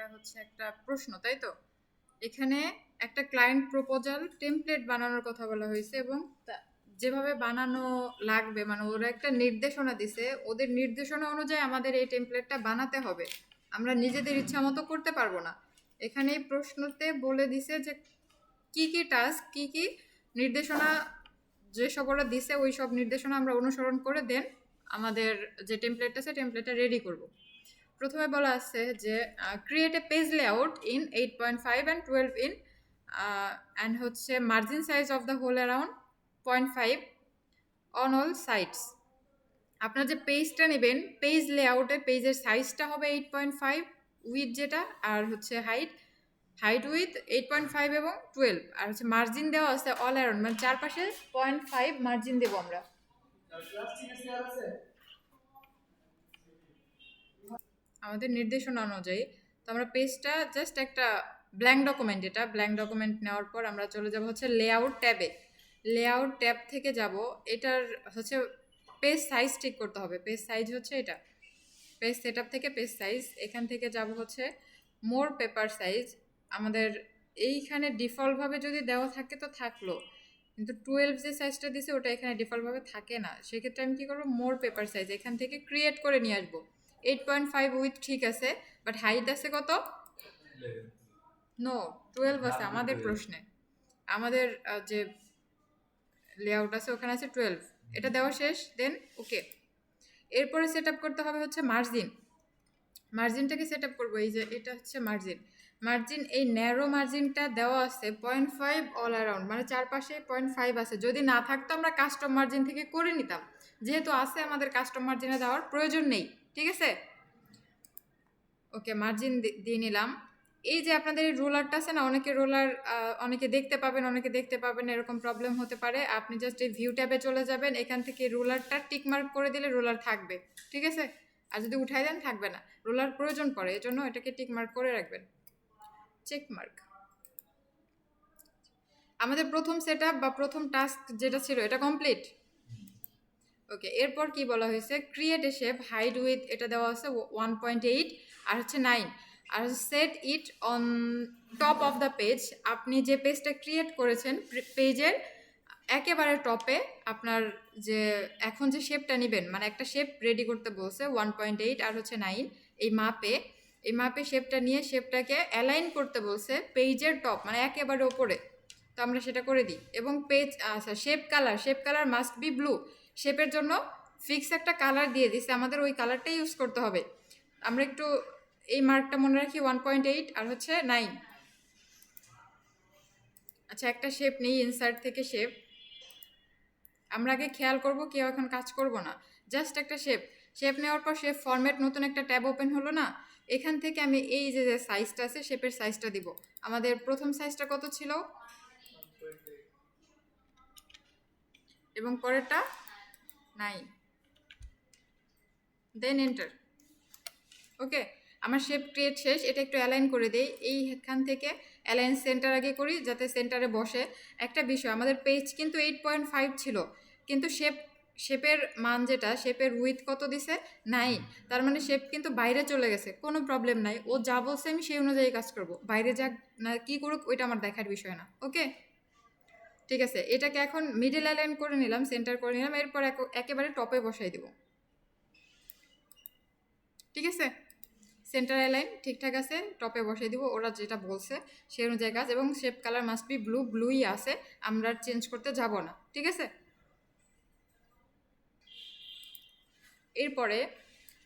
এটা হচ্ছে একটা প্রশ্ন, তাই তো? এখানে একটা ক্লায়েন্ট প্রপোজাল টেমপ্লেট বানানোর কথা বলা হয়েছে এবং যেভাবে বানানো লাগবে, মানে ওরা একটা নির্দেশনা দিছে, ওদের নির্দেশনা অনুযায়ী আমাদের এই টেমপ্লেটটা বানাতে হবে। আমরা নিজেদের ইচ্ছা মতো করতে পারবো না। এখানে এই প্রশ্নতে বলে দিছে যে কি কি টাস্ক, কি কি নির্দেশনা যেসব ওরা দিছে ওই সব নির্দেশনা আমরা অনুসরণ করে দেন আমাদের যে টেমপ্লেটটা আছে টেমপ্লেটটা রেডি করব। প্রথমে বলা আছে যে create a page layout in 8.5 and 12 in and হচ্ছে margin size of the whole around 0.5 on all sides. আপনার যে পেজটা নেবেন, পেজ লেআউটে পেজের সাইজটা হবে 8.5 উইথ যেটা, আর হচ্ছে হাইট উইথ 8.5 এবং 12, আর হচ্ছে মার্জিন দেওয়া আছে অল অ্যারাউন্ড, মানে চারপাশে 0.5 মার্জিন দেবো আমরা আমাদের নির্দেশনা অনুযায়ী। তো আমরা পেজটা জাস্ট একটা ব্ল্যাঙ্ক ডকুমেন্ট, এটা ব্ল্যাঙ্ক ডকুমেন্ট নেওয়ার পর আমরা চলে যাব হচ্ছে লেআউট ট্যাবে। লেআউট ট্যাব থেকে যাব, এটার হচ্ছে পেজ সাইজ ঠিক করতে হবে। পেজ সাইজ হচ্ছে এটা, পেজ সেটআপ থেকে পেজ সাইজ, এখান থেকে যাব হচ্ছে মোর পেপার সাইজ। আমাদের এইখানে ডিফল্টভাবে যদি দেওয়া থাকে তো থাকলো, কিন্তু 12 যে সাইজটা দিছে ওটা এখানে ডিফল্টভাবে থাকে না। সেক্ষেত্রে আমি কী করবো, মোর পেপার সাইজ এখান থেকে ক্রিয়েট করে নিয়ে আসবো। 8.5 উইথ ঠিক আছে, বাট হাইট আছে কত? নো, 12 আছে আমাদের প্রশ্নে। আমাদের যে লেআউট আছে ওখানে আছে 12, এটা দেওয়া শেষ। দেন ওকে, এরপরে সেট আপ করতে হবে হচ্ছে মার্জিন। মার্জিনটাকে সেট আপ করবো, এই যে এটা হচ্ছে মার্জিন। মার্জিন এই ন্যারো মার্জিনটা দেওয়া আছে 0.5 অল অ্যারাউন্ড, মানে চারপাশে 0.5 আছে। যদি না থাকতো আমরা কাস্টম মার্জিন থেকে করে নিতাম, যেহেতু আছে আমাদের কাস্টম মার্জিনে দেওয়ার প্রয়োজন নেই। ঠিক আছে, ওকে মার্জিন দিয়ে নিলাম। এই যে আপনাদের এই রোলারটা আছে না, অনেকে রোলার অনেকে দেখতে পাবেন, অনেকে দেখতে পাবেন, এরকম প্রবলেম হতে পারে। আপনি জাস্ট এই ভিউ ট্যাবে চলে যাবেন, এখান থেকে রোলারটা টিক মার্ক করে দিলে রোলার থাকবে। ঠিক আছে, আর যদি উঠাই দেন থাকবে না, রোলার প্রয়োজন পড়ে, এজন্য এটাকে টিক মার্ক করে রাখবেন, চেক মার্ক। আমাদের প্রথম সেটআপ বা প্রথম টাস্ক যেটা ছিল এটা কমপ্লিট। ওকে, এরপর কি বলা হয়েছে, create a shape height with এটা দেওয়া আছে 1.8 আর হচ্ছে 9, আর set it on top of the page. আপনি যে পেজটা ক্রিয়েট করেছেন পেজের একেবারে টপে আপনার যে এখন যে শেপটা নেবেন, মানে একটা শেপ রেডি করতে বলছে 1.8 আর হচ্ছে 9 এই মাপে শেপটা নিয়ে শেপটাকে অ্যালাইন করতে বলছে পেজের টপ, মানে একেবারে ওপরে। তো আমরা সেটা করে দিই। এবং পেজ আচ্ছা shape colour must B blue. শেপের জন্য ফিক্স একটা কালার দিয়ে দিছে, আমাদের ওই কালারটাই ইউজ করতে হবে। আমরা একটু এই মার্কটা মনে রাখি, 1.8 আর হচ্ছে 9। আচ্ছা, একটা শেপ নেই ইনসার্ট থেকে শেপ। আমরা আগে খেয়াল করব, কেউ এখন কাজ করব না, জাস্ট একটা শেপ নেওয়ার পর শেপ ফরম্যাট নতুন একটা ট্যাব ওপেন হলো না, এখান থেকে আমি এই যে সাইজটা আছে শেপের সাইজটা দিব। আমাদের প্রথম সাইজটা কত ছিল এবং পরেরটা 9, দেন এন্টার। ওকে, আমার শেপ ক্রিয়েট শেষ। এটা একটু অ্যালাইন করে দেই, এইখান থেকে অ্যালাইন সেন্টার আগে করি যাতে সেন্টারে বসে। একটা বিষয়, আমাদের পেজ কিন্তু 8.5 ছিল, কিন্তু শেপের মান যেটা, শেপের উইথ কত দিছে 9, তার মানে শেপ কিন্তু বাইরে চলে গেছে। কোনো প্রবলেম নাই, ও যা বলছে আমি সেই অনুযায়ী কাজ করব, বাইরে যাক না কী করুক ওইটা আমার দেখার বিষয় না। ওকে ঠিক আছে, এটাকে এখন মিডল অ্যালাইন করে নিলাম, সেন্টার করে নিলাম, এরপর একেবারে টপে বসাই দেব। ঠিক আছে, সেন্টার অ্যালাইন ঠিকঠাক আছে, টপে বসিয়ে দিব, ওরা যেটা বলছে সেই অনুযায়ী কাজ। এবং শেপ কালার মাস্ট বি ব্লুই আছে, আমরা চেঞ্জ করতে যাব না। ঠিক আছে, এরপরে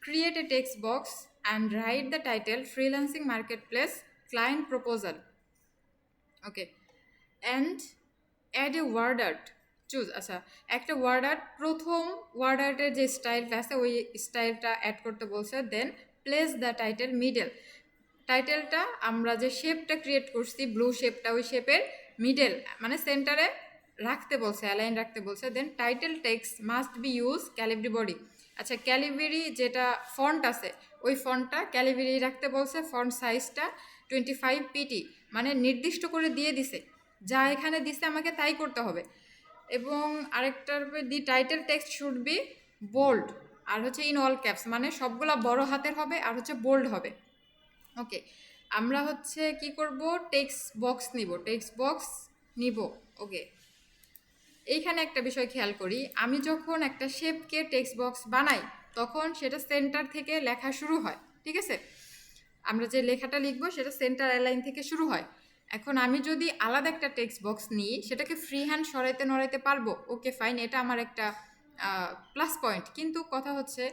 create a text box and write the title freelancing marketplace client proposal. Okay, and add a word art choose. আচ্ছা, একটা ওয়ার্ড আর্ট, প্রথম ওয়ার্ড আর্টের যে স্টাইলটা আছে ওই স্টাইলটা অ্যাড করতে বলছে। Then place the title middle. টাইটেলটা আমরা যে শেপটা ক্রিয়েট করছি ব্লু শেপটা, ওই শেপের মিডল মানে সেন্টারে রাখতে বলছে, অ্যালাইন রাখতে বলছে। Then title text must be use Calibri body. আচ্ছা, ক্যালিব্রি যেটা ফন্ট আছে ওই ফন্টটা ক্যালিব্রি রাখতে বলছে। ফন্ট সাইজটা 25 পিটি, মানে নির্দিষ্ট করে দিয়ে দিছে, যা এখানে দিছে আমাকে তাই করতে হবে। এবং আরেকটার the title text should be bold, আর হচ্ছে ইন অল ক্যাপস, মানে সবগুলা বড় হাতের হবে আর হচ্ছে বোল্ড হবে। ওকে, আমরা হচ্ছে কি করব, টেক্সট বক্স নিব। ওকে, এইখানে একটা বিষয় খেয়াল করি, আমি যখন একটা শেপকে টেক্সট বক্স বানাই তখন সেটা সেন্টার থেকে লেখা শুরু হয়, ঠিক আছে? আমরা যে লেখাটা লিখবো সেটা সেন্টার অ্যালাইন থেকে শুরু হয়। এখন আমি যদি আলাদা একটা টেক্সট বক্স নিই, সেটাকে ফ্রি হ্যান্ড সরাইতে নড়াইতে পারবো, ওকে ফাইন, এটা আমার একটা প্লাস পয়েন্ট। কিন্তু কথা হচ্ছে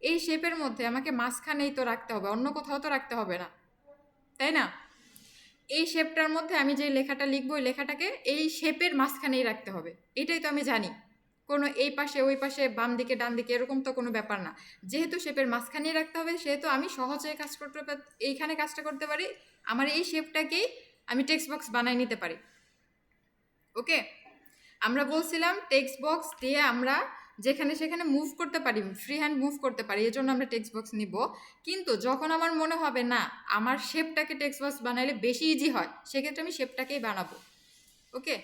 এই শেপের মধ্যে আমাকে মাঝখানেই তো রাখতে হবে, অন্য কোথাও তো রাখতে হবে না, তাই না? এই শেপটার মধ্যে আমি যে লেখাটা লিখবো ওই লেখাটাকে এই শেপের মাঝখানেই রাখতে হবে, এটাই তো আমি জানি। কোনো এই পাশে ওই পাশে বাম দিকে ডান দিকে এরকম তো কোনো ব্যাপার না। যেহেতু শেপের মাঝখানেই রাখতে হবে সেহেতু আমি সহজে কাজ করতে এইখানে কাজটা করতে পারি, আমার এই শেপটাকেই আমি টেক্সট বক্স বানাই নিতে পারি। ওকে, আমরা বলছিলাম টেক্সট বক্স দিয়ে আমরা যেখানে সেখানে মুভ করতে পারি, ফ্রি হ্যান্ড মুভ করতে পারি, এই জন্য আমরা টেক্সট বক্স নিব। কিন্তু যখন আমার মনে হবে না আমার শেপটাকে টেক্সট বক্স বানাইলে বেশি ইজি হয়, সেক্ষেত্রে আমি শেপটাকেই বানাবো। ওকে,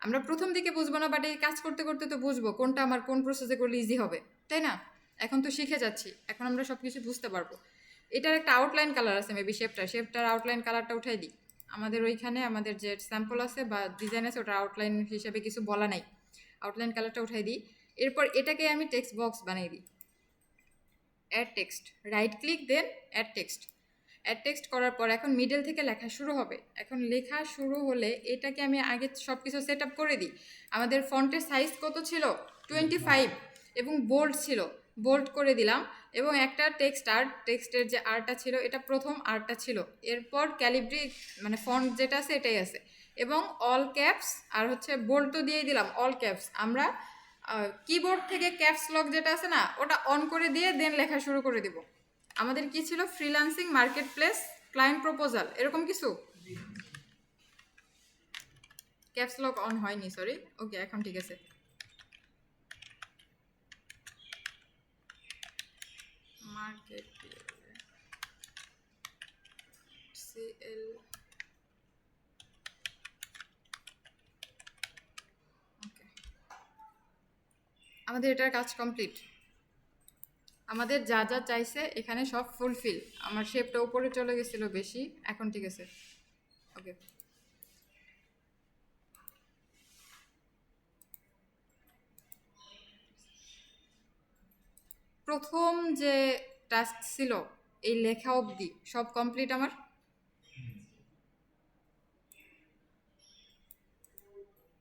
আমরা প্রথম দিকে বুঝবো না, বাট এই কাজ করতে করতে তো বুঝবো কোনটা আমার কোন প্রসেসে করলে ইজি হবে, তাই না? এখন তো শিখে যাচ্ছি, এখন আমরা সব কিছু বুঝতে পারবো। এটার একটা আউটলাইন কালার আছে, মেবি শেপটার আউটলাইন কালারটা উঠাই দিই। আমাদের ওইখানে আমাদের যে স্যাম্পল আছে বা ডিজাইন আছে ওটার আউটলাইন হিসেবে কিছু বলা নাই, আউটলাইন কালারটা উঠাই দিই। এরপর এটাকে আমি টেক্সট বক্স বানিয়ে দিই। অ্যাড টেক্সট, রাইট ক্লিক, দেন অ্যাড টেক্সট। অ্যাড টেক্সট করার পর এখন মিডল থেকে লেখা শুরু হবে। এখন লেখা শুরু হলে এটাকে আমি আগে সব কিছু সেট আপ করে দিই। আমাদের ফন্টের সাইজ কত ছিল, 25, এবং বোল্ড ছিল, বোল্ড করে দিলাম। এবং একটা টেক্সটের যে আরটা ছিল এটা প্রথম আরটা ছিল। এরপর ক্যালিব্রি মানে ফন্ট যেটা আছে এটাই আছে, এবং অল ক্যাপস, আর হচ্ছে বোল্ড তো দিয়েই দিলাম অল ক্যাপস। আমরা কিবোর্ড থেকে ক্যাপস লক যেটা আছে না ওটা অন করে দিয়ে দেন লেখা শুরু করে দিব। আমাদের কি ছিল, freelancing marketplace client proposal, এরকম কিছু। ক্যাপস লক অন হয়নি, সরি। ওকে, এখন ঠিক আছে। মার্কেট সিএল, ওকে, আমাদের এটার কাজ কমপ্লিট। আমাদের যা যা চাইছে এখানে সব ফুলফিল। আমার শেপটা উপরে চলে গেছিল বেশি, এখন ঠিক আছে। ওকে, প্রথম যে টাস্ক ছিল এই লেখা অবধি সব কমপ্লিট আমার।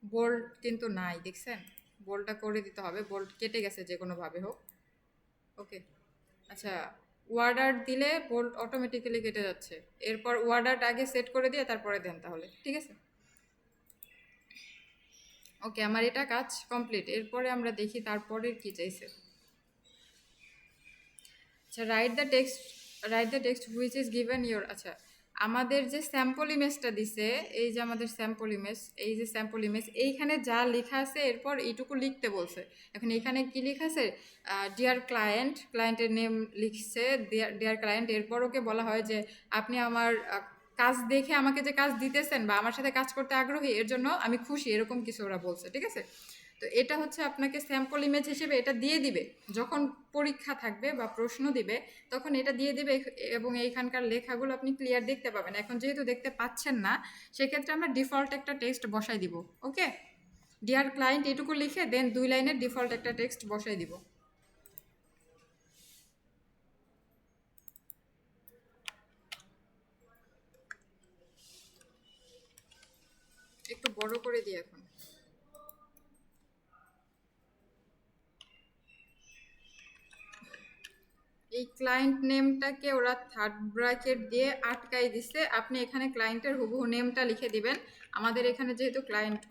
বোল্ড কিন্তু নাই, দেখছেন? বোল্ডটা করে দিতে হবে, বোল্ড কেটে গেছে যে কোনোভাবে হোক। ওকে, আচ্ছা, ওয়ার্ডার দিলে বোল্ড অটোমেটিক্যালি কেটে যাচ্ছে। এরপর ওয়ার্ডারটা আগে সেট করে দিয়ে তারপরে দেন তাহলে, ঠিক আছে? ওকে, আমার এটা কাজ কমপ্লিট। এরপরে আমরা দেখি তারপরের কি চাইছে। আচ্ছা, write the text which is given your. আচ্ছা, আমাদের যে স্যাম্পল ইমেজটা দিছে, এই যে আমাদের স্যাম্পল ইমেজ, এই যে স্যাম্পল ইমেজ, এইখানে যা লেখা আছে এরপর এইটুকু লিখতে বলছে। এখন এখানে কি লেখা আছে, ডিয়ার ক্লায়েন্ট, ক্লায়েন্টের নেম লিখছে ডিয়ার ক্লায়েন্ট। এরপর ওকে বলা হয় যে আপনি আমার কাজ দেখে আমাকে যে কাজ দিতেছেন বা আমার সাথে কাজ করতে আগ্রহী, এর জন্য আমি খুশি, এরকম কিছু ওরা বলছে, ঠিক আছে? তো এটা হচ্ছে আপনাকে স্যাম্পল ইমেজ হিসেবে এটা দিয়ে দিবে, যখন পরীক্ষা থাকবে বা প্রশ্ন দিবে তখন এটা দিয়ে দিবে, এবং এইখানকার লেখাগুলো আপনি ক্লিয়ার দেখতে পাবেন। এখন যেহেতু দেখতে পাচ্ছেন না, সেক্ষেত্রে আমরা ডিফল্ট একটা টেক্সট বসাই দিব। ওকে, ডিয়ার ক্লায়েন্ট এটুকু লিখে দেন 2 লাইনের ডিফল্ট একটা টেক্সট বসাই দিব। একটু বড় করে দিই এখন। এই ক্লায়েন্ট নেমটাকে ওরা থার্ড ব্র্যাকেট দিয়ে আটকাই দিচ্ছে, আপনি এখানে ক্লায়েন্টের হুবহু নেমটা লিখে দিবেন। আমাদের এখানে যেহেতু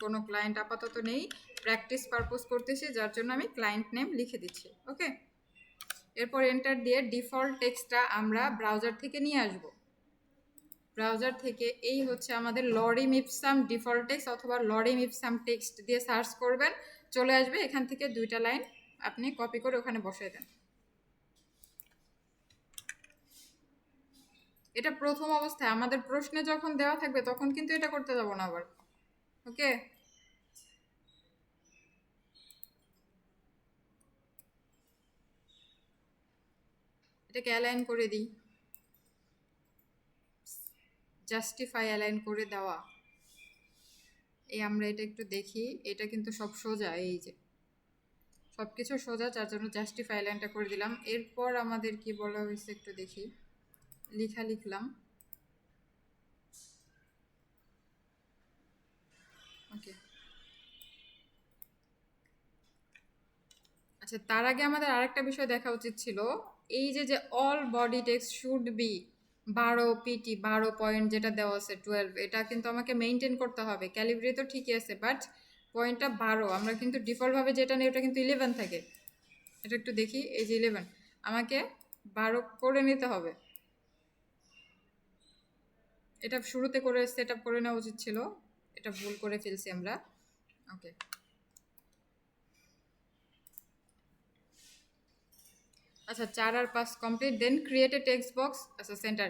কোনো ক্লায়েন্ট আপাতত নেই, প্র্যাকটিস পারপোজ করতেছি, যার জন্য আমি ক্লায়েন্ট নেম লিখে দিচ্ছি। ওকে, এরপর এন্টার দিয়ে ডিফল্ট টেক্সটটা আমরা ব্রাউজার থেকে নিয়ে আসব। ব্রাউজার থেকে এই হচ্ছে আমাদের লরিম ইপসাম ডিফল্ট টেক্সট, অথবা লরিম ইপসাম টেক্সট দিয়ে সার্চ করবেন, চলে আসবে। এখান থেকে 2টা লাইন আপনি কপি করে ওখানে বসাই দেন। এটা প্রথম অবস্থায়, আমাদের প্রশ্নে যখন দেওয়া থাকবে তখন কিন্তু এটা করতে যাব না আবার। ওকে, এটাকে অ্যালাইন করে দিই। জাস্টিফাই অ্যালাইন করে দেওয়া। এই আমরা এটা একটু দেখি, এটা কিন্তু সব সোজা, এই যে সব কিছু সোজা, যার জন্য জাস্টিফাই অ্যালাইনটা করে দিলাম। এরপর আমাদের কি বলা হয়েছে একটু দেখি, লেখা লিখলাম। ওকে, আচ্ছা তার আগে আমাদের আরেকটা বিষয় দেখা উচিত ছিল, এই যে যে all body text should be 12 PT 12 point যেটা দেওয়া আছে 12, এটা কিন্তু আমাকে মেনটেন করতে হবে। ক্যালিব্রে তো ঠিকই আছে, বাট পয়েন্টটা 12, আমরা কিন্তু ডিফল্টভাবে যেটা নিই ওটা কিন্তু 11 থাকে। এটা একটু দেখি, এই যে 11, আমাকে 12 করে নিতে হবে। এটা শুরুতে করে সেট আপ করে নেওয়া উচিত ছিল, এটা ভুল করে ফেলছি আমরা। ওকে, আচ্ছা 4 আর 5 complete. Then create a text box, আচ্ছা সেন্টার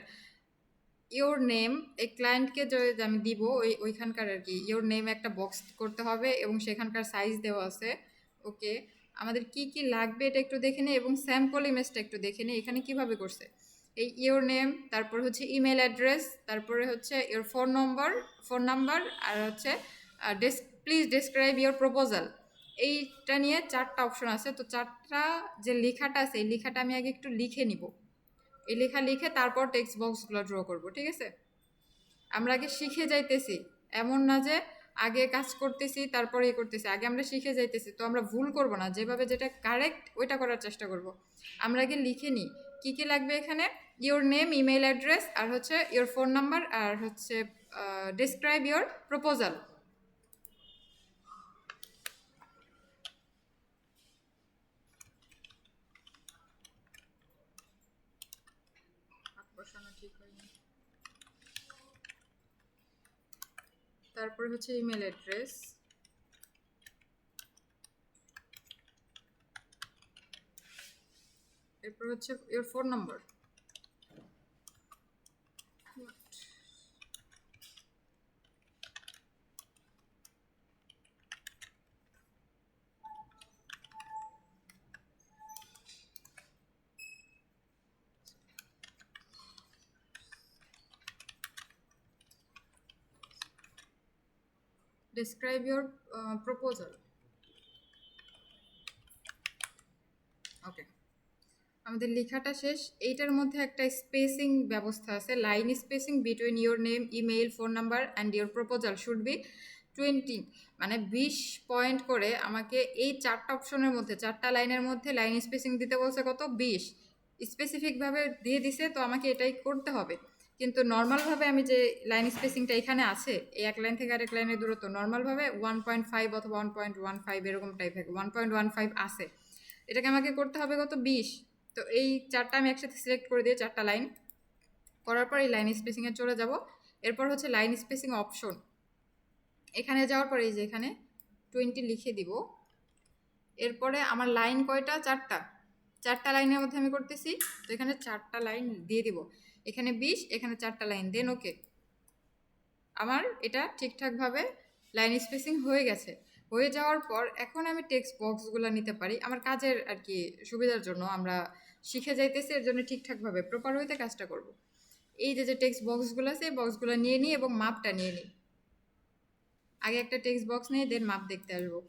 ইওর নেম, এই ক্লায়েন্টকে যে আমি দিব ওইখানকার আর কি ইওর নেম একটা বক্স করতে হবে এবং সেখানকার সাইজ দেওয়া আছে। ওকে, আমাদের কি কি লাগবে এটা একটু দেখে নিই এবং স্যাম্পল ইমেজটা একটু দেখে নিই এখানে কিভাবে করছে। এই ইওর নেম, তারপর হচ্ছে ইমেল অ্যাড্রেস, তারপরে হচ্ছে ইওর ফোন নাম্বার, আর হচ্ছে প্লিজ ডেসক্রাইব ইওর প্রপোজাল। এইটা নিয়ে 4টা অপশন আছে, তো 4টা যে লেখাটা আছে এই লেখাটা আমি আগে একটু লিখে নিব। এই লেখা লিখে তারপর টেক্সট বক্সগুলো ড্র করব, ঠিক আছে? আমরা আগে শিখে যাইতেছি, এমন না যে আগে কাজ করতেছি তারপরে করতেছি, আগে আমরা শিখে যাইতেছি, তো আমরা ভুল করব না, যেভাবে যেটা কারেক্ট ওইটা করার চেষ্টা করব। আমরা আগে লিখে নিই কী কী লাগবে এখানে। ইওর নেম, ইমেল অ্যাড্রেস, আর হচ্ছে ইওর ফোন নাম্বার, আর হচ্ছে ডিসক্রাইব ইওর প্রপোজাল। ঠিক হয়নি। তারপরে হচ্ছে ইমেল অ্যাড্রেস, এরপর হচ্ছে your phone number, describe your proposal. ওকে, আমাদের লেখাটা শেষ। এইটার মধ্যে একটা স্পেসিং ব্যবস্থা আছে, line spacing between your name, email, phone number and your proposal should be 20, মানে 20 পয়েন্ট করে আমাকে এই 4টা অপশনের মধ্যে 4টা লাইনের মধ্যে লাইন স্পেসিং দিতে বলছে কত, 20 স্পেসিফিকভাবে দিয়ে দিছে, তো আমাকে এটাই করতে হবে। কিন্তু নর্মালভাবে আমি যে লাইন স্পেসিংটা এখানে আছে, এই এক লাইন থেকে আরেক লাইনের দূরত্ব নর্মালভাবে 1.5 অথবা 1.15 এরকম টাইপ থাকে, 1.15 আছে, এটাকে আমাকে করতে হবে কত, 20। তো এই 4টা আমি একসাথে সিলেক্ট করে দিয়ে 4টা লাইন করার পর এই লাইন স্পেসিংয়ে চলে যাব। এরপর হচ্ছে লাইন স্পেসিং অপশন, এখানে যাওয়ার পরে এই যে এখানে 20 লিখে দিব। এরপরে আমার লাইন কয়টা, 4টা লাইনের মধ্যে আমি করতেছি, তো এখানে 4টা লাইন দিয়ে দিব, এখানে 20, এখানে 4টা লাইন, দেন ওকে। আমার এটা ঠিকঠাকভাবে লাইন স্পেসিং হয়ে গেছে। হয়ে যাওয়ার পর এখন আমি টেক্সট বক্সগুলো নিতে পারি আমার কাজের আর কি সুবিধার জন্য, আমরা শিখে যাইতেছি, এর জন্য ঠিকঠাকভাবে প্রপার হইতে কাজটা করব। এই যে যে টেক্সট বক্সগুলো আছে এই বক্সগুলো নিয়ে নিই এবং মাপটা নিয়ে নিই। আগে একটা টেক্সট বক্স নিয়ে দেন মাপ দেখতে আসবো।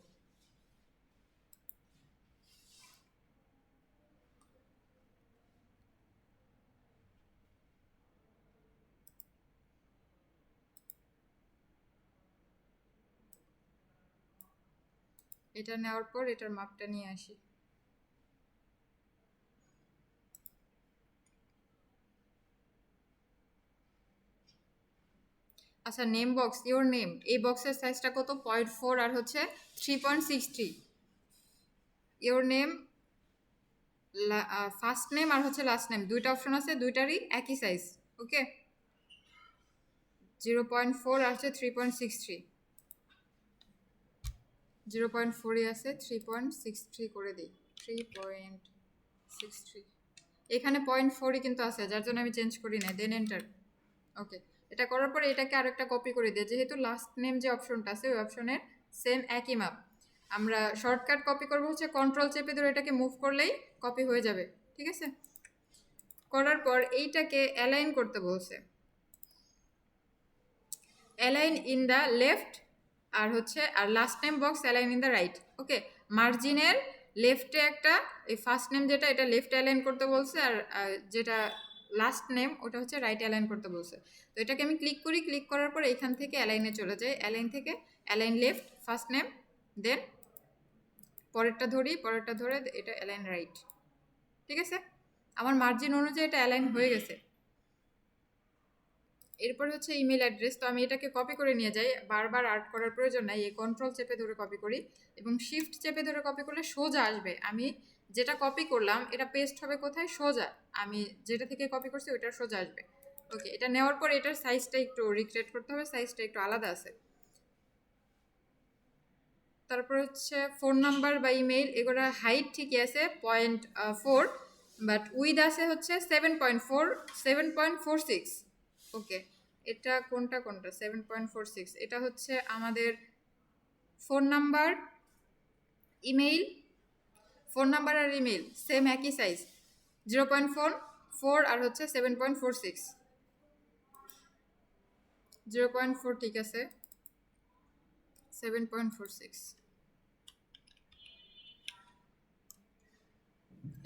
এটা নেওয়ার পর এটার মাপটা নিয়ে আসি। আচ্ছা নেম বক্স, ইওর নেম, এই বক্সের সাইজটা কত, 0.4 আর হচ্ছে 3.63। ইওর নেম, ফার্স্ট নেম আর হচ্ছে লাস্ট নেম, দুইটা অপশন আছে, দুইটারই একই সাইজ। ওকে, 0.4 আর হচ্ছে 3.63, 0.4ই আছে, 3.63 করে দিই, 3.63, এখানে 0.4ই কিন্তু আছে, যার জন্য আমি চেঞ্জ করি না, দেন এন্টার। ওকে, এটা করার পরে এটাকে আরেকটা কপি করে দিই, যেহেতু লাস্ট নেম যে অপশনটা আছে ওই অপশনের সেম একই মাপ। আমরা শর্টকাট কপি করবো হচ্ছে কন্ট্রোল চেপে ধরে এটাকে মুভ করলেই কপি হয়ে যাবে, ঠিক আছে? করার পর এইটাকে অ্যালাইন করতে বলছে, অ্যালাইন ইন দ্য লেফট, আর হচ্ছে আর last name box align in the right. Okay, মার্জিনের লেফটে একটা, এই ফার্স্ট নেম যেটা এটা লেফট অ্যালাইন করতে বলছে, আর যেটা লাস্ট নেম ওটা হচ্ছে রাইট অ্যালাইন করতে বলছে। তো এটাকে আমি ক্লিক করি, ক্লিক করার পর এখান থেকে অ্যালাইনে চলে যাই, অ্যালাইন থেকে অ্যালাইন লেফট ফার্স্ট নেম, দেন পরেরটা ধরি, পরেরটা ধরে এটা অ্যালাইন রাইট। ঠিক আছে, আমার মার্জিন অনুযায়ী এটা অ্যালাইন হয়ে গেছে। এরপর হচ্ছে ইমেল অ্যাড্রেস। তো আমি এটাকে কপি করে নিয়ে যাই, বারবার আর্ট করার প্রয়োজন নাই, এই কন্ট্রোল চেপে ধরে কপি করি এবং শিফট চেপে ধরে কপি করলে সোজা আসবে। আমি যেটা কপি করলাম এটা পেস্ট হবে কোথায়, সোজা, আমি যেটা থেকে কপি করছি ওইটা সোজা আসবে। ওকে, এটা নেওয়ার পর এটার সাইজটা একটু রিক্রিয়েট করতে হবে, সাইজটা একটু আলাদা আছে। তারপর হচ্ছে ফোন নাম্বার বা ইমেইল, এগুলো হাইট ঠিকই আছে 0.4, বাট উইথ আছে হচ্ছে 7.46। ওকে, এটা কোনটা কোনটা 7.46, এটা হচ্ছে আমাদের phone number, email, phone number আর ইমেইল সেম একই সাইজ, 0.4 আর হচ্ছে 7.46, 0.4 ঠিক আছে, 7.46।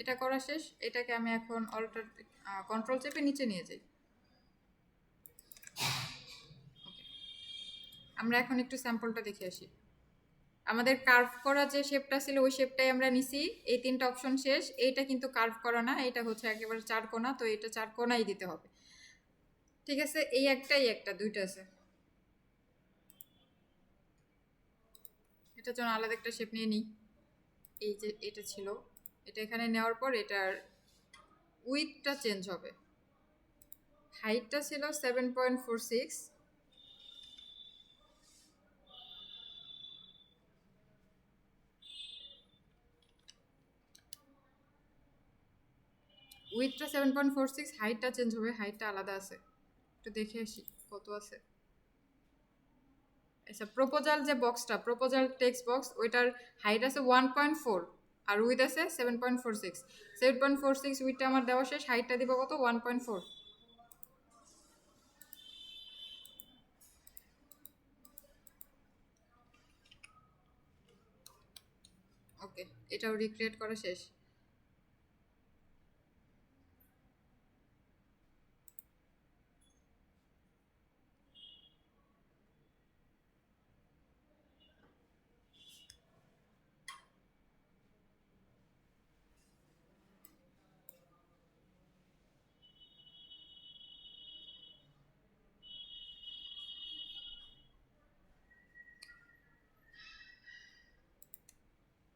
এটা করা শেষ, এটাকে আমি এখন অল্টার কন্ট্রোল চেপে নিচে নিয়ে যাই। আমরা এখন একটু স্যাম্পলটা দেখে আসি। আমাদের কার্ভ করা যে শেপটা ছিল ওই শেপটাই আমরা নিছি, এই তিনটা অপশন শেষ। এইটা কিন্তু কার্ভ করা না, এটা হচ্ছে একেবারে চার কোণা, তো এটা চার কোণাই দিতে হবে। ঠিক আছে, এই একটাই একটা, দুইটা আছে, এটার জন্য আলাদা একটা শেপ নিয়ে নিই। এই যে এটা ছিল, এটা এখানে নেওয়ার পর এটার উইথটা চেঞ্জ হবে। হাইটটা ছিল 7.46, উইথটা 7.46, হাইটটা চেঞ্জ হবে, হাইটটা আলাদা আছে, একটু দেখে আসি কত আছে। আচ্ছা, প্রপোজাল যে বক্সটা, প্রপোজাল টেক্সট বক্স, ওইটার হাইট আছে 1.4 আর উইথ আছে 7.46। 7.46 উইথটা আমার দেওয়া শেষ, হাইটটা দিব কত, 1.4। ওকে, এটাও রিক্রিয়েট করা শেষ।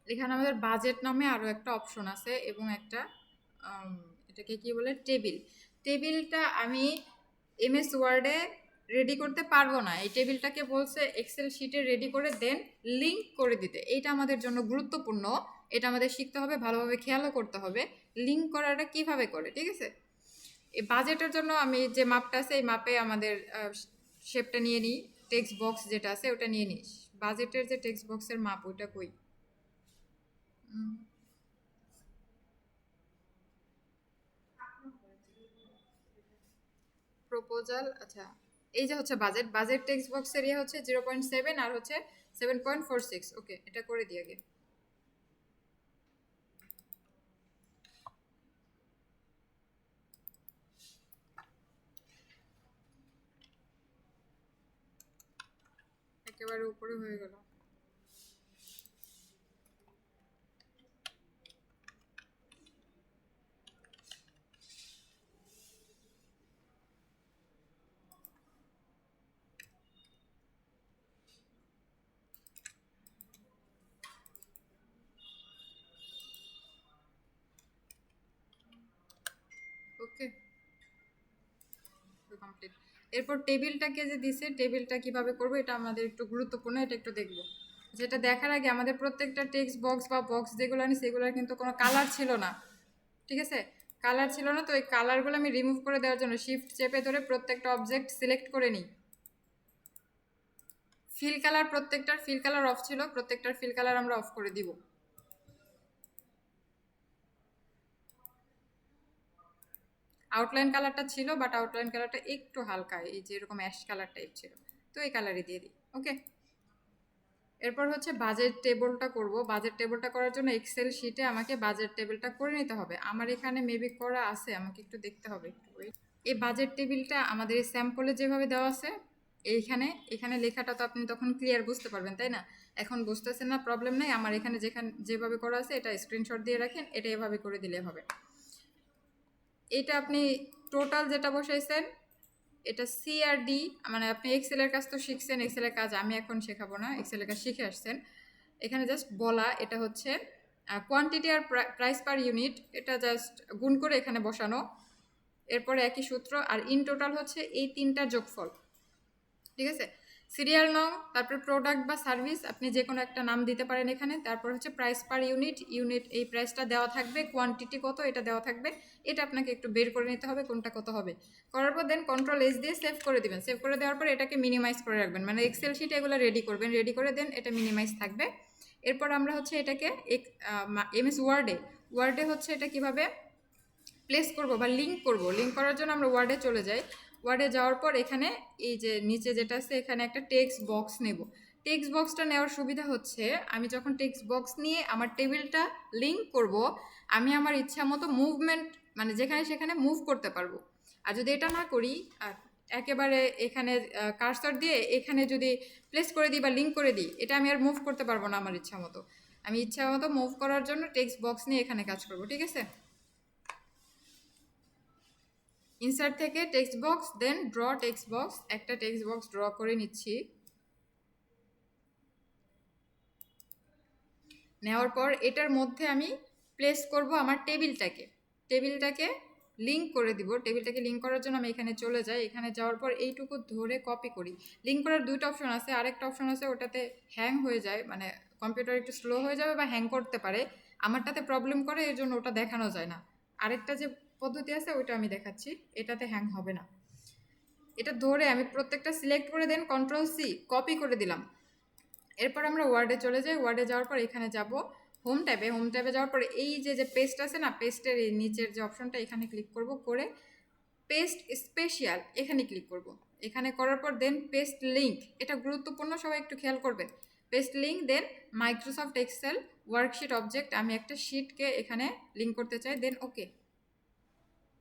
এখানে আমাদের বাজেট নামে আরও একটা অপশন আছে এবং একটা এটাকে কি বলে, টেবিল। টেবিলটা আমি এমএস ওয়ার্ডে রেডি করতে পারবো না, এই টেবিলটাকে বলছে এক্সেল শিটে রেডি করে দেন লিঙ্ক করে দিতে। এইটা আমাদের জন্য গুরুত্বপূর্ণ, এটা আমাদের শিখতে হবে, ভালোভাবে খেয়ালও করতে হবে লিঙ্ক করাটা কিভাবে করে। ঠিক আছে, এই বাজেটের জন্য আমি যে মাপটা আছে এই মাপে আমাদের শেপটা নিয়ে নিই, টেক্সট বক্স যেটা আছে ওটা নিয়ে নিই। বাজেটের যে টেক্সট বক্সের মাপ ওইটা কই, প্রপোজাল, আচ্ছা এই যে হচ্ছে বাজেট, বাজেট টেক্সট বক্সের ইয়ে হচ্ছে 0.7 আর হচ্ছে 7.46। ওকে, এটা করে দিই আগে। একেবারে উপরে হয়ে গেল। ওকে, কমপ্লিট। এরপর টেবিলটাকে যে দিছে, টেবিলটা কিভাবে করবো এটা আমাদের একটু গুরুত্বপূর্ণ, এটা একটু দেখবো। যেটা দেখার আগে আমাদের প্রত্যেকটা টেক্সট বক্স বা বক্স যেগুলো আনি সেগুলোর কিন্তু কোনো কালার ছিল না। ঠিক আছে, কালার ছিল না, তো এই কালারগুলো আমি রিমুভ করে দেওয়ার জন্য শিফট চেপে ধরে প্রত্যেকটা অবজেক্ট সিলেক্ট করে নিই। ফিল কালার, প্রত্যেকটার ফিল কালার অফ ছিল, প্রত্যেকটার ফিল কালার আমরা অফ করে দিব। আউটলাইন কালারটা ছিল, বাট আউটলাইন কালারটা একটু হালকা, এই যে এরকম অ্যাশ কালার টাইপ ছিল, তো তো এই কালারই দিয়ে দিই। ওকে, এরপর হচ্ছে বাজেট টেবলটা করব। বাজেট টেবলটা করার জন্য এক্সেল শিটে আমাকে বাজেট টেবিলটা করে নিতে হবে। আমার এখানে মেবি করা আছে, আমাকে একটু দেখতে হবে, একটু wait। এই বাজেট টেবিলটা আমাদের এই স্যাম্পলে যেভাবে দেওয়া আছে এইখানে, এখানে লেখাটা তো আপনি তখন ক্লিয়ার বুঝতে পারবেন, তাই না? এখন বুঝতেছেন না, প্রবলেম নাই। আমার এখানে যেভাবে করা আছে এটা স্ক্রিনশট দিয়ে রাখেন, এটা এভাবে করে দিলে হবে। এটা আপনি টোটাল যেটা বসাইছেন এটা সি আর ডি, মানে আপনি এক্সেলের কাজ তো শিখছেন, এক্সেলের কাজ আমি এখন শেখাবো না, এক্সেলের কাজ শিখে আসছেন। এখানে জাস্ট বলা এটা হচ্ছে কোয়ান্টিটি আর প্রাইস পার ইউনিট, এটা জাস্ট গুণ করে এখানে বসানো। এরপরে একই সূত্র, আর ইন টোটাল হচ্ছে এই তিনটা যোগফল, ঠিক আছে? সিরিয়াল নং, তারপর প্রোডাক্ট বা সার্ভিস আপনি যে কোনো একটা নাম দিতে পারেন এখানে। তারপর হচ্ছে প্রাইস পার ইউনিট এই প্রাইসটা দেওয়া থাকবে, কোয়ান্টিটি কত এটা দেওয়া থাকবে। এটা আপনাকে একটু বের করে নিতে হবে কোনটা কত হবে। করার পর দেন কন্ট্রোল এস দিয়ে সেভ করে দিবেন। সেভ করে দেওয়ার পর এটাকে মিনিমাইজ করে রাখবেন, মানে এক্সেল শিটে এগুলো রেডি করবেন, রেডি করে দেন এটা মিনিমাইজ থাকবে। এরপর আমরা হচ্ছে এটাকে এমএস ওয়ার্ডে হচ্ছে এটা কিভাবে প্লেস করব বা লিঙ্ক করব। লিঙ্ক করার জন্য আমরা ওয়ার্ডে চলে যাই। ওয়ার্ডে যাওয়ার পর এখানে এই যে নিচে যেটা আছে এখানে একটা টেক্সট বক্স নেব। টেক্সট বক্সটা নেওয়ার সুবিধা হচ্ছে আমি যখন টেক্সট বক্স নিয়ে আমার টেবিলটা লিঙ্ক করব, আমি আমার ইচ্ছা মতো মুভমেন্ট, মানে যেখানে সেখানে মুভ করতে পারবো। আর যদি এটা না করি, একেবারে এখানে কার্সর দিয়ে এখানে যদি প্লেস করে দিই বা লিঙ্ক করে দিই, এটা আমি আর মুভ করতে পারবো না আমার ইচ্ছা মতো। আমি ইচ্ছা মতো মুভ করার জন্য টেক্সট বক্স নিয়ে এখানে কাজ করব, ঠিক আছে? ইনসার্ট থেকে টেক্সট বক্স, দেন ড্র টেক্সট বক্স, একটা টেক্সট বক্স ড্র করে নিচ্ছি। নেওয়ার পর এটার মধ্যে আমি প্লেস করব আমার টেবিলটাকে লিঙ্ক করে দিব। টেবিলটাকে লিঙ্ক করার জন্য আমি এখানে চলে যাই। এখানে যাওয়ার পর এইটুকু ধরে কপি করি। লিঙ্ক করার দুইটা অপশন আছে, আরেকটা অপশন আছে ওটাতে হ্যাং হয়ে যায়, মানে কম্পিউটার একটু স্লো হয়ে যাবে বা হ্যাং করতে পারে। আমারটাতে প্রবলেম করে, এর জন্য ওটা দেখানো যায় না। আরেকটা যে পদ্ধতি আছে ওইটা আমি দেখাচ্ছি, এটাতে হ্যাং হবে না। এটা ধরে আমি প্রত্যেকটা সিলেক্ট করে দেন কন্ট্রোল সি কপি করে দিলাম। এরপর আমরা ওয়ার্ডে চলে যাই। ওয়ার্ডে যাওয়ার পর এখানে যাব হোম ট্যাবে যাওয়ার পর এই যে পেস্ট আছে না, পেস্টের এই নিচের যে অপশনটা এখানে ক্লিক করব, করে পেস্ট স্পেশাল এখানে ক্লিক করব। এখানে করার পর দেন পেস্ট লিঙ্ক, এটা গুরুত্বপূর্ণ, সবাই একটু খেয়াল করবেন। পেস্ট লিঙ্ক, দেন মাইক্রোসফট এক্সেল ওয়ার্কশিট অবজেক্ট, আমি একটা শিটকে এখানে লিঙ্ক করতে চাই, দেন ওকে।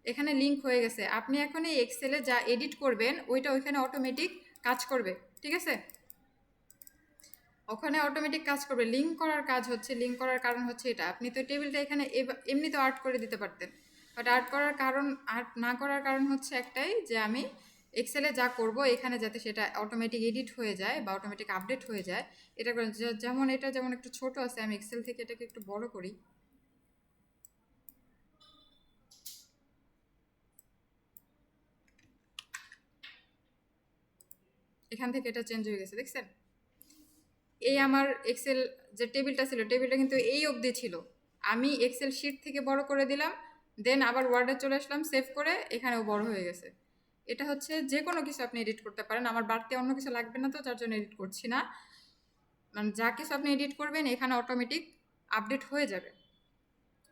এখানে লিঙ্ক হয়ে গেছে। আপনি এখন এই এক্সেলে যা এডিট করবেন ওইটা ওইখানে অটোমেটিক কাজ করবে, ঠিক আছে? ওখানে অটোমেটিক কাজ করবে। লিঙ্ক করার কাজ হচ্ছে, লিঙ্ক করার কারণ হচ্ছে এটা, আপনি তো টেবিলটা এখানে এমনি তো আর্ট করে দিতে পারতেন, বাট আর্ট না করার কারণ হচ্ছে একটাই, যে আমি এক্সেলে যা করব এখানে যাতে সেটা অটোমেটিক এডিট হয়ে যায় বা অটোমেটিক আপডেট হয়ে যায়। এটা যেমন একটু ছোট আছে, আমি এক্সেল থেকে এটাকে একটু বড় করি। এখান থেকে এটা চেঞ্জ হয়ে গেছে, দেখছেন? এই আমার এক্সেল যে টেবিলটা ছিল, টেবিলটা কিন্তু এই অবধি ছিল। আমি এক্সেল শিট থেকে বড় করে দিলাম, দেন আবার ওয়ার্ডে চলে আসলাম, সেভ করে এখানেও বড় হয়ে গেছে। এটা হচ্ছে যে কোনো কিছু আপনি এডিট করতে পারেন। আমার বাড়তি অন্য কিছু লাগবে না, তো যার জন্য এডিট করছি না। মানে যা কিছু আপনি এডিট করবেন এখানে অটোমেটিক আপডেট হয়ে যাবে।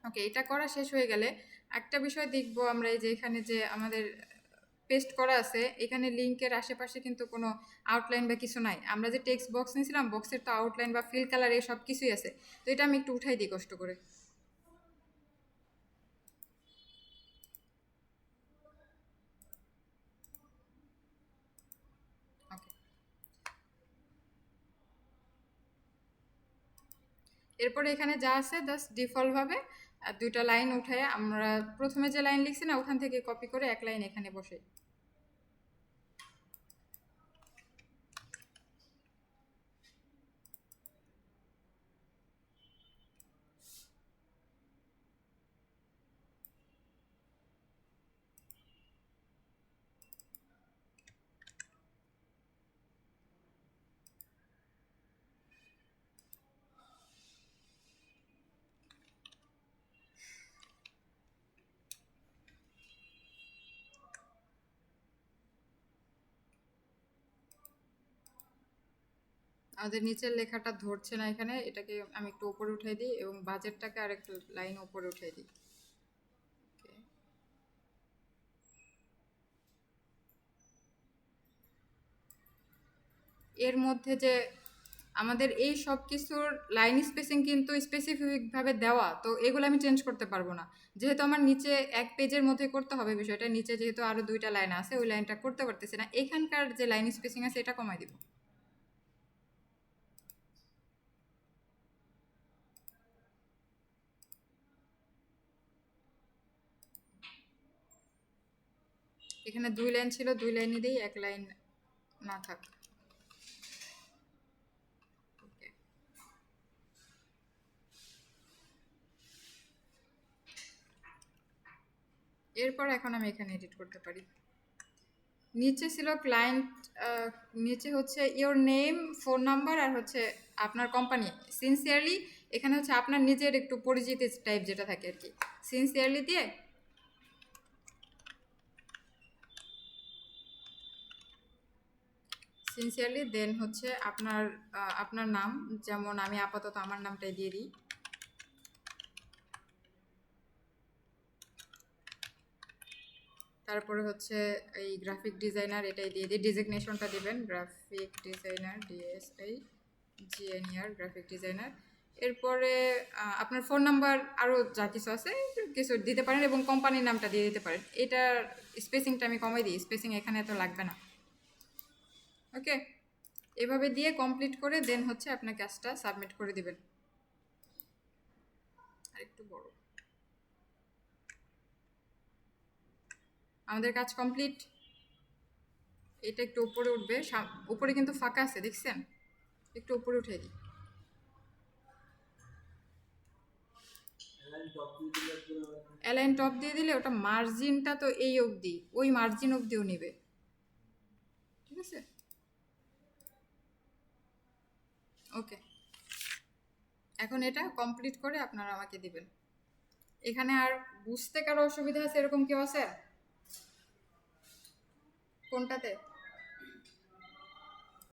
ওকে, এটা করা শেষ হয়ে গেলে একটা বিষয় দেখবো আমরা, এই যে এখানে যে আমাদের পেস্ট করা আছে, এখানে লিঙ্কের আশেপাশে কিন্তু কোনো আউটলাইন বা কিছু নাই। আমরা যে টেক্সট বক্স নিয়েছিলাম, বক্সের তো আউটলাইন বা ফিল কালার এই সব কিছুই আছে। তো এটা আমি একটু উঠাই দিই কষ্ট করে। ওকে, এরপরে এখানে যা আছে জাস্ট ডিফল্টভাবে দুইটা লাইন উঠায় আমরা প্রথমে যে লাইন লিখছি না ওখান থেকে কপি করে এক লাইন এখানে বসে। আমাদের নিচের লেখাটা ধরছে না এখানে, এটাকে আমি একটু উপরে উঠাই দিই এবং বাজেটটাকে আর একটু লাইন উপরে উঠাই দিই। এর মধ্যে যে আমাদের এই সব কিছুর লাইন স্পেসিং কিন্তু স্পেসিফিকভাবে দেওয়া, তো এগুলো আমি চেঞ্জ করতে পারবো না। যেহেতু আমার নিচে এক পেজের মধ্যে করতে হবে বিষয়টা, নিচে যেহেতু আরও 2টা লাইন আছে, ওই লাইনটা করতে পারতেছি না, এখানকার যে লাইন স্পেসিং আছে এটা কমাই দিব। এখানে 2 লাইন ছিল, 2 লাইনই দিই, 1 লাইন না থাক। ওকে, এরপর এখন আমি এখানে এডিট করতে পারি। নিচে ছিল ক্লায়েন্ট, নিচে হচ্ছে ইওর নেম, ফোন নাম্বার, আর হচ্ছে আপনার কোম্পানি সিনসিয়ারলি। এখানে হচ্ছে আপনার নিজের একটু পরিচিতি টাইপ যেটা থাকে আর কি, সিনসিয়ারলি দিয়ে সিনসিয়ারলি দেন হচ্ছে আপনার আপনার নাম, যেমন আমি আপাতত আমার নামটাই দিয়ে দিই। তারপরে হচ্ছে এই গ্রাফিক ডিজাইনার এটাই দিয়ে দিই, ডিজিগনেশনটা দিবেন graphic designer, D S I G N E R graphic designer. এরপরে আপনার ফোন নাম্বার আরও যা কিছু আছে কিছু দিতে পারেন, এবং কোম্পানির নামটা দিয়ে দিতে পারেন। এটার স্পেসিংটা আমি কমাই দিই, স্পেসিং এখানে এত লাগবে না। ওকে, এভাবে দিয়ে কমপ্লিট করে দেন হচ্ছে আপনার কাজটা সাবমিট করে দিবেন। আর একটু বড়, আমাদের কাজ কমপ্লিট। এটা একটু উপরে উঠবে, উপরে কিন্তু ফাঁকা আছে দেখছেন, একটু উপরে উঠে দিই। অ্যালাইন টপ দিয়ে দিলে ওটা মার্জিনটা তো এই অবধি, ওই মার্জিন অবধিও নেবে, ঠিক আছে? ওকে, এখন এটা কমপ্লিট করে আপনারা আমাকে দিবেন। এখানে আর বুঝতে কারো অসুবিধা আছে এরকম কেউ আছে কোনটাতে?